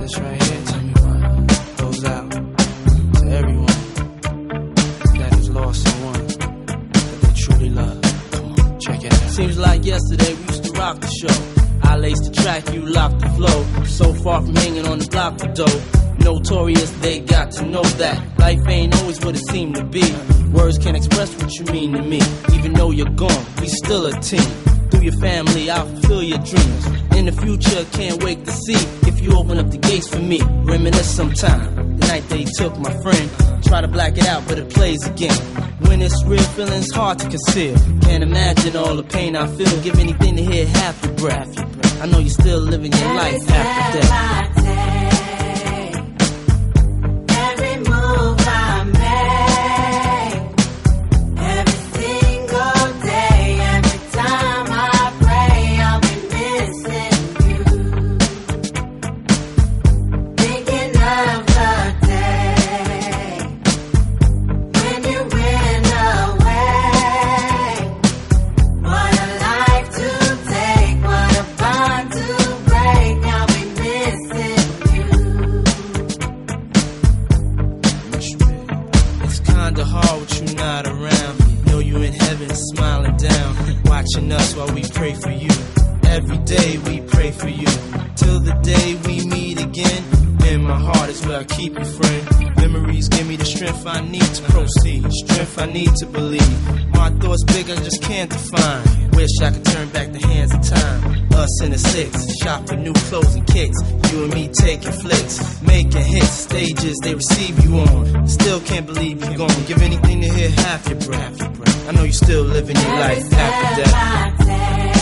this right here, tell me why, goes out to everyone that has lost someone that they truly love. Come on, check it out. Seems like yesterday we used to rock the show. I laced the track, you locked the flow. So far from hanging on the block for dough. Notorious, they got to know that life ain't always what it seemed to be. Words can't express what you mean to me. Even though you're gone, we still a team. Through your family, I'll fulfill your dreams. In the future, can't wait to see if you open up the gates for me. Reminisce sometime, the night they took my friend. Try to black it out, but it plays again. When it's real, feeling's hard to conceal. Can't imagine all the pain I feel. Give anything to hear half your breath. I know you're still living your life after death. Kinda hard with you not around. Know you in heaven smiling down, watching us while we pray for you. Every day we pray for you, till the day we meet again. In my heart is where I keep you, friend. Memories give me the strength I need to proceed, strength I need to believe. My thoughts big, I just can't define. Wish I could turn back the hands of time. Us in the six, shop for new clothes and kicks. You and me taking flicks, making hits, stages they receive you on. Still can't believe you're gone. Give anything to hear half your breath. I know you're still living your life after death.